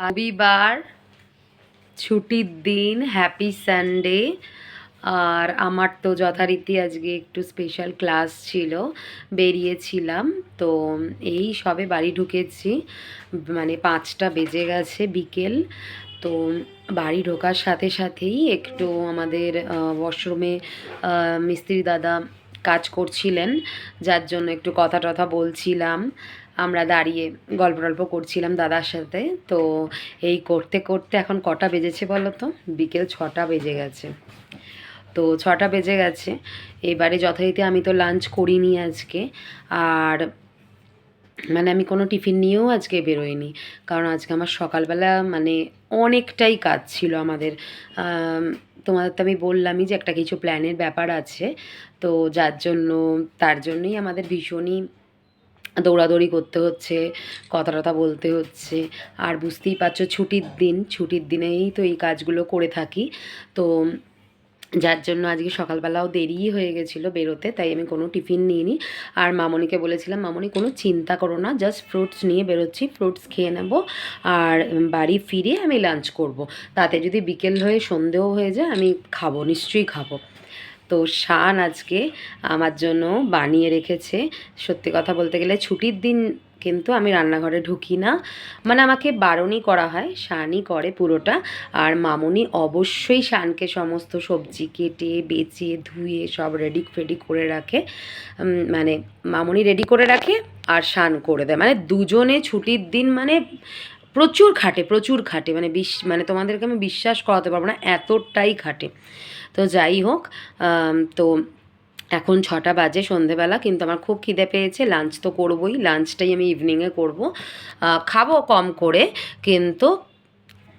রবিবার, ছুটির দিন, হ্যাপি সানডে। আর আমার তো যথারীতি আজকে একটু স্পেশাল ক্লাস ছিল, বেরিয়েছিলাম। তো এই সবে বাড়ি ঢুকেছি, মানে 5টা বেজে গেছে বিকেল। তো বাড়ি ঢোকার সাথে সাথেই একটু আমাদের ওয়াশরুমে মিস্ত্রি দাদা কাজ করছিলেন, যার জন্য একটু কথা টথা বলছিলাম। আমরা দাঁড়িয়ে গল্প টল্প করছিলাম দাদার সাথে। তো এই করতে করতে এখন কটা বেজেছে বলো তো? বিকেল 6টা বেজে গেছে। তো 6টা বেজে গেছে, এবারে যথারীতি আমি তো লাঞ্চ করিনি আজকে। আর মানে আমি কোনো টিফিন নিয়েও আজকে বেরোইনি, কারণ আজকে আমার সকালবেলা মানে অনেকটাই কাজ ছিল আমাদের। তোমাদের তো আমি বললামই যে একটা কিছু প্ল্যানের ব্যাপার আছে, তো যার জন্য তার জন্যই আমাদের ভীষণই দৌড়াদৌড়ি করতে হচ্ছে, কথা টথা বলতে হচ্ছে। আর বুঝতেই পারছো ছুটির দিনেই তো এই কাজগুলো করে থাকি। তো যার জন্য আজকে সকালবেলাও দেরিই হয়ে গেছিলো বেরোতে, তাই আমি কোনো টিফিন নিইনি। আর মামনিকে বলেছিলাম, মামনি কোনো চিন্তা করো না, জাস্ট ফ্রুটস নিয়ে বেরোচ্ছি, ফ্রুটস খেয়ে নেব, আর বাড়ি ফিরে আমি লাঞ্চ করব। তাতে যদি বিকেল হয়ে সন্ধেও হয়ে যায় আমি খাবো, নিশ্চয়ই খাবো। তো শান আজকে আমার জন্য বানিয়ে রেখেছে। সত্যি কথা বলতে গেলে ছুটির দিন কিন্তু আমি রান্নাঘরে ঢুকি না, মানে আমাকে বারণই করা হয়, শানই করে পুরোটা। আর মামনি অবশ্যই শানকে সমস্ত সবজি কেটে বেছে ধুয়ে সব রেডি ফেডি করে রাখে। মানে মামনি রেডি করে রাখে আর শান করে দেয়, মানে দুজনে ছুটির দিন মানে প্রচুর খাটে, মানে তোমাদেরকে আমি বিশ্বাস করাতে পারবো না, এতটাই খাটে। তো যাই হোক, তো এখন 6টা বাজে সন্ধেবেলা, কিন্তু আমার খুব খিদে পেয়েছে, লাঞ্চ তো করবোই, লাঞ্চটাই আমি ইভিনিংয়ে করব। খাবো কম করে, কিন্তু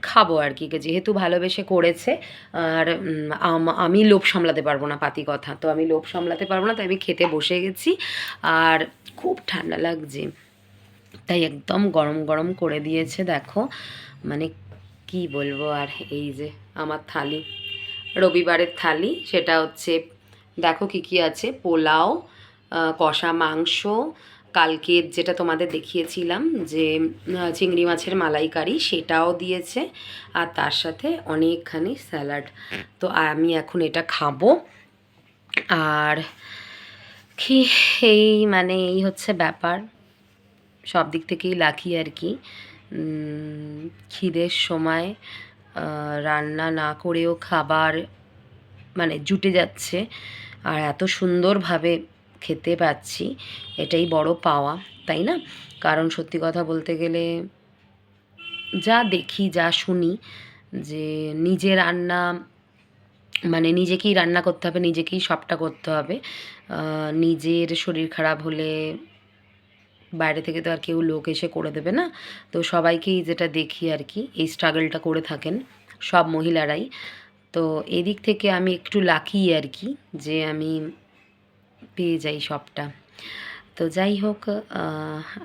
খাবো আর কি, যেহেতু ভালোবেসে করেছে। আর আমি লোভ সামলাতে পারবো না, পাতি কথা, তো আমি লোভ সামলাতে পারবো না, তাই আমি খেতে বসে গেছি। আর খুব ঠান্ডা লাগছে, তাই একদম গরম গরম করে দিয়েছে, দেখো মানে কি বলবো। আর এই যে আমার থালি, রবিবারের থালি, সেটা হচ্ছে দেখো কি কি আছে, পোলাও, কষা মাংস, কালকের যেটা তোমাদের দেখিয়েছিলাম যে চিংড়ি মাছের মালাইকারি, সেটাও দিয়েছে, আর তার সাথে অনেকখানি স্যালাড। তো আমি এখন এটা খাবো। আর কি, এই মানে এই হচ্ছে ব্যাপার, সব দিক থেকেই লাকি আর কি। খিদের সময় রান্না না করেও খাবার মানে জুটে যাচ্ছে, আর এত সুন্দরভাবে খেতে পাচ্ছি, এটাই বড় পাওয়া, তাই না? কারণ সত্যি কথা বলতে গেলে যা দেখি যা শুনি, যে নিজে রান্না মানে নিজেকেই রান্না করতে হবে, নিজেকেই সবটা করতে হবে। নিজের শরীর খারাপ হলে বাইরে থেকে তো আর কেউ লোক এসে করে দেবে না। তো সবাইকেই যেটা দেখি আর কি, এই স্ট্রাগলটা করে থাকেন সব মহিলারাই। তো এদিক থেকে আমি একটু লাকি আর কি, যে আমি পেয়ে যাই সবটা। তো যাই হোক,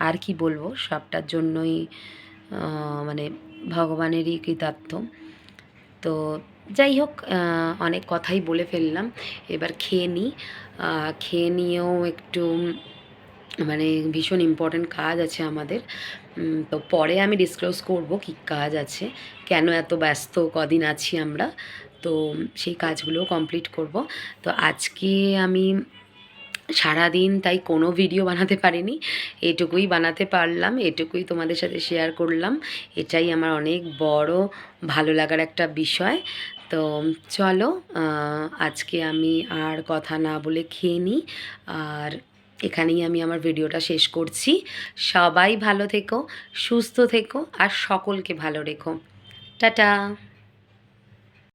আর কি বলবো, সবটার জন্যই মানে ভগবানেরই কৃতার্থ। তো যাই হোক, অনেক কথাই বলে ফেললাম, এবার খেয়ে নিই। খেয়ে নিয়েও একটু মানে ভীষণ ইম্পর্ট্যান্ট কাজ আছে আমাদের। তো পরে আমি ডিসক্লোজ করব কী কাজ আছে, কেন এত ব্যস্ত কদিন আছি আমরা, তো সেই কাজগুলোও কমপ্লিট করব। তো আজকে আমি সারাদিন তাই কোনো ভিডিও বানাতে পারিনি, এটুকুই বানাতে পারলাম, এটুকুই তোমাদের সাথে শেয়ার করলাম। এটাই আমার অনেক বড় ভালো লাগার একটা বিষয়। তো চলো, আজকে আমি আর কথা না বলে খেয়ে নিই, আর এখানেই আমি আমার ভিডিওটা শেষ করছি। সবাই ভালো থেকো, সুস্থ থেকো, আর সকলকে ভালো রেখো। টাটা।